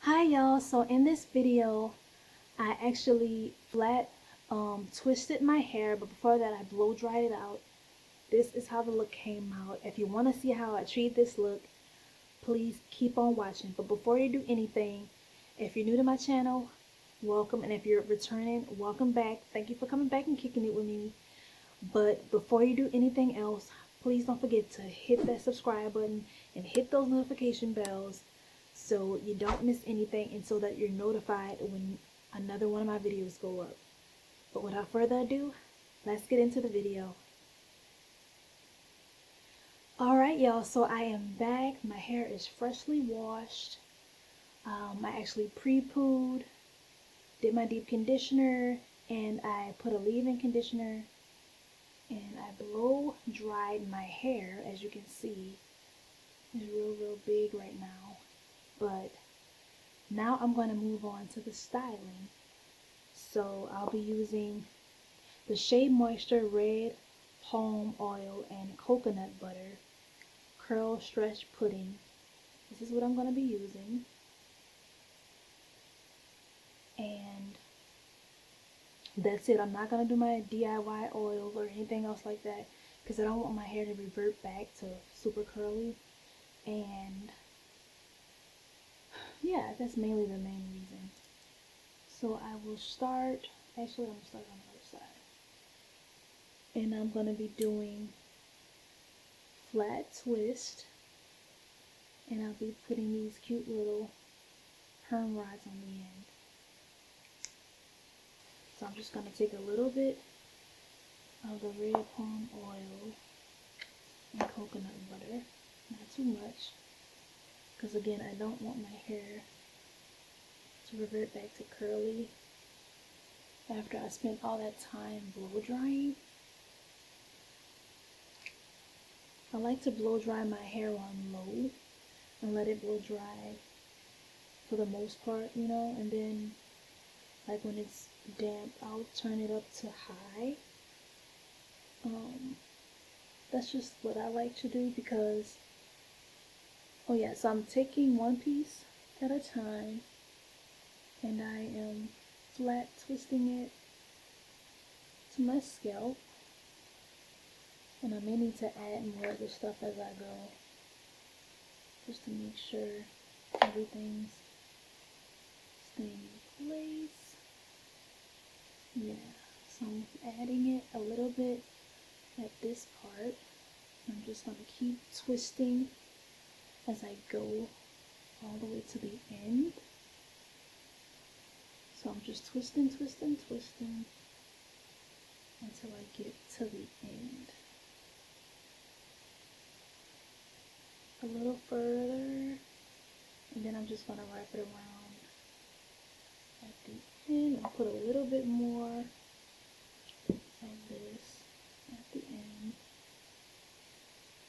Hi y'all, so in this video I actually flat twisted my hair, but before that I blow dried it out. This is how the look came out. If you want to see how I treat this look, please keep on watching. But before you do anything, if you're new to my channel, welcome, and if you're returning, welcome back. Thank you for coming back and kicking it with me. But before you do anything else, please don't forget to hit that subscribe button and hit those notification bells so you don't miss anything and so that you're notified when another one of my videos go up. But without further ado, let's get into the video. Alright y'all, so I am back. My hair is freshly washed. I actually pre-pooed, did my deep conditioner, and I put a leave-in conditioner, and I blow dried my hair. As you can see, it's real big right now. But now I'm going to move on to the styling. So I'll be using the SheaMoisture Red Palm Oil and Coconut Butter Curl Stretch Pudding. This is what I'm going to be using. And that's it. I'm not going to do my DIY oils or anything else like that because I don't want my hair to revert back to super curly. And yeah, that's mainly the main reason. So I will start, actually I'm going to start on the other side. And I'm going to be doing flat twist. And I'll be putting these cute little perm rods on the end. So I'm just going to take a little bit of the red palm oil and coconut butter. Not too much. Because again, I don't want my hair to revert back to curly after I spent all that time blow drying. I like to blow dry my hair on low and let it blow dry for the most part, you know, and then like when it's damp, I'll turn it up to high. That's just what I like to do because, oh yeah, so I'm taking one piece at a time and I am flat twisting it to my scalp. And I may need to add more of the stuff as I go, just to make sure everything's staying in place. Yeah, so I'm adding it a little bit at this part. I'm just going to keep twisting as I go all the way to the end. So I'm just twisting until I get to the end. A little further, and then I'm just going to wrap it around at the end and put a little bit more of this at the end.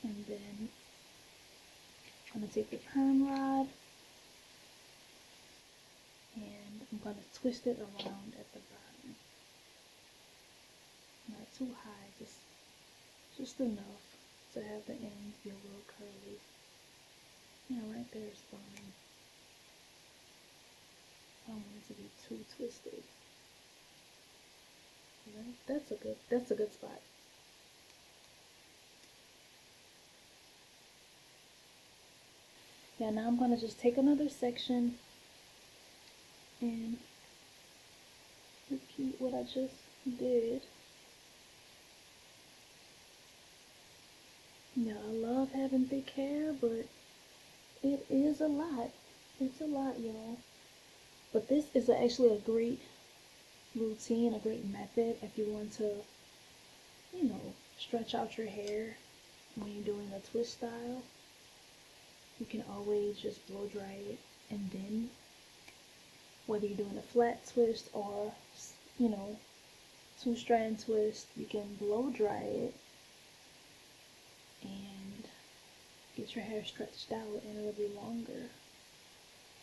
And then I'm going to take the perm rod and I'm going to twist it around at the bottom. Not too high, just enough to have the ends be a little curly. Yeah, right there is fine. I don't want it to be too twisted. That's a good spot. Yeah, now I'm gonna just take another section and repeat what I just did. Yeah, I love having thick hair, but it is a lot. It's a lot, y'all. But this is actually a great routine, a great method if you want to, you know, stretch out your hair when you're doing a twist style. You can always just blow dry it, and then whether you're doing a flat twist or, you know, two-strand twist, you can blow dry it and get your hair stretched out, and it'll be longer.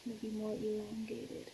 It'll be more elongated.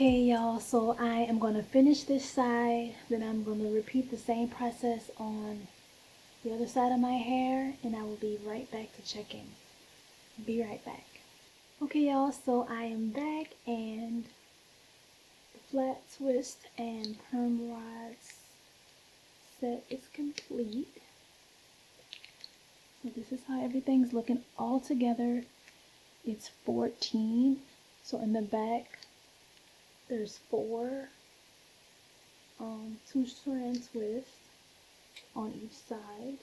Okay, y'all, so I am going to finish this side, then I'm going to repeat the same process on the other side of my hair, and I will be right back to check in. Be right back. Okay, y'all, so I am back, and the flat twist and perm rods set is complete. So this is how everything's looking all together. It's 14. So in the back, there's 4 2-strand twists on each side.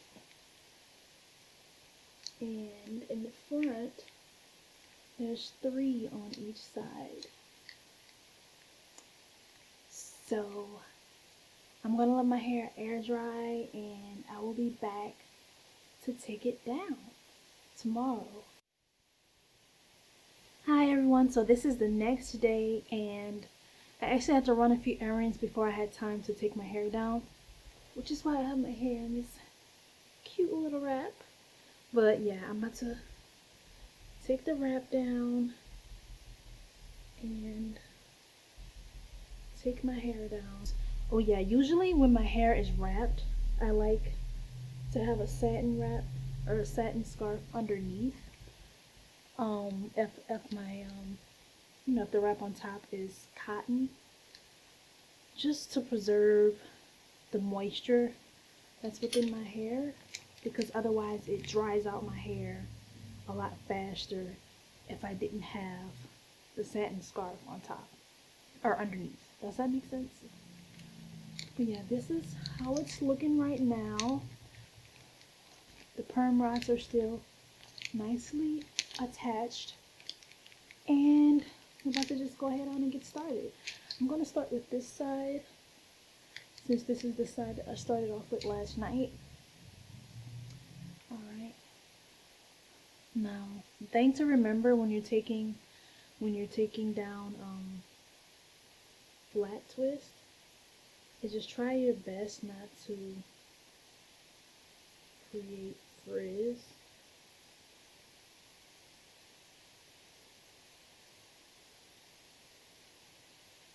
And in the front, there's 3 on each side. So I'm going to let my hair air dry, and I will be back to take it down tomorrow. Hi everyone, so this is the next day, and I actually had to run a few errands before I had time to take my hair down, which is why I have my hair in this cute little wrap. But yeah, I'm about to take the wrap down and take my hair down. Oh yeah, usually when my hair is wrapped, I like to have a satin wrap or a satin scarf underneath. If my if the wrap on top is cotton, just to preserve the moisture that's within my hair, because otherwise it dries out my hair a lot faster if I didn't have the satin scarf on top or underneath. Does that make sense? But yeah, this is how it's looking right now. The perm rods are still nicely attached, and I'm about to just go ahead on and get started. I'm going to start with this side, since this is the side that I started off with last night. Alright. Now, the thing to remember when you're taking down flat twist is just try your best not to create frizz.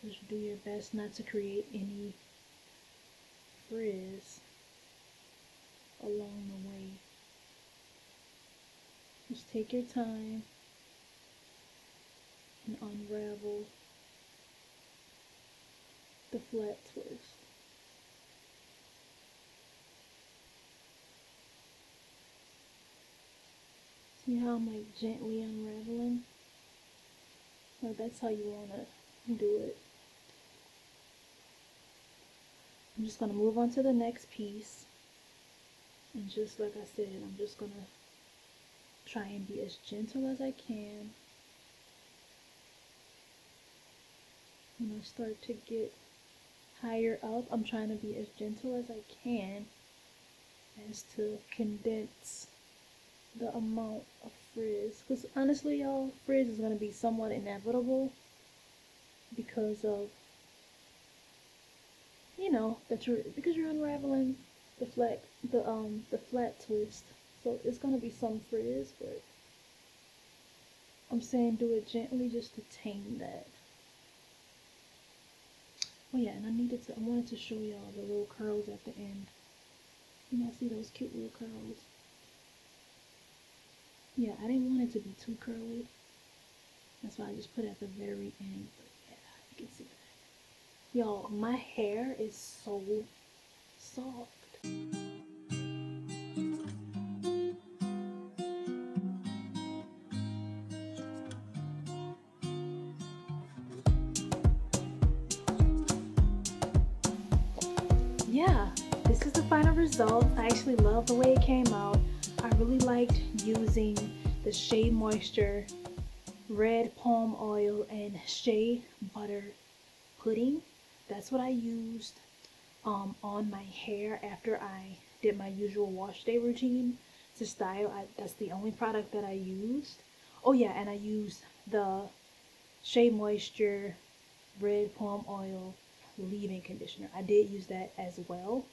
Just do your best not to create any frizz along the way. Just take your time and unravel the flat twist. See how I'm like gently unraveling? Well, that's how you want to do it. I'm just going to move on to the next piece, and just like I said, I'm just going to try and be as gentle as I can. When I start to get higher up, I'm trying to be as gentle as I can as to condense the amount of frizz, because honestly y'all, frizz is going to be somewhat inevitable because of, because you're unraveling the flat twist, so it's going to be some frizz, but I'm saying do it gently just to tame that. Oh yeah, and I wanted to show y'all the little curls at the end. See those cute little curls? Yeah, I didn't want it to be too curly. That's why I just put it at the very end. But yeah, you can see that. Y'all, my hair is so soft. Yeah, this is the final result. I actually love the way it came out. I really liked using the SheaMoisture red palm oil and shea butter pudding. That's what I used on my hair after I did my usual wash day routine to style. That's the only product that I used. Oh yeah, and I used the SheaMoisture red palm oil leave-in conditioner. I did use that as well.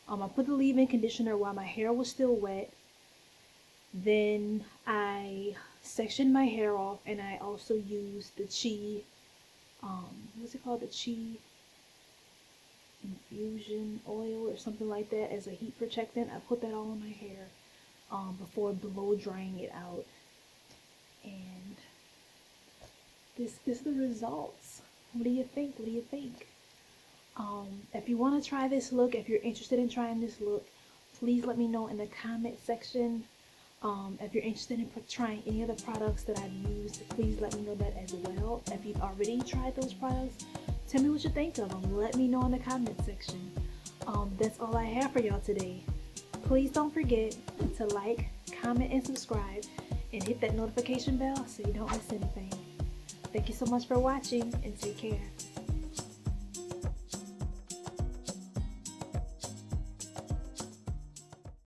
I put the leave-in conditioner while my hair was still wet. Then I sectioned my hair off, and I also used the what's it called, the Chi infusion oil or something like that as a heat protectant. I put that all on my hair before blow drying it out, and this is the results. What do you think? What do you think? If you want to try this look, if you're interested in trying this look, please let me know in the comment section. If you're interested in trying any of the products that I've used, please let me know that as well. If you've already tried those products, tell me what you think of them. Let me know in the comment section. That's all I have for y'all today. Please don't forget to like, comment, and subscribe, and hit that notification bell so you don't miss anything. Thank you so much for watching, and take care.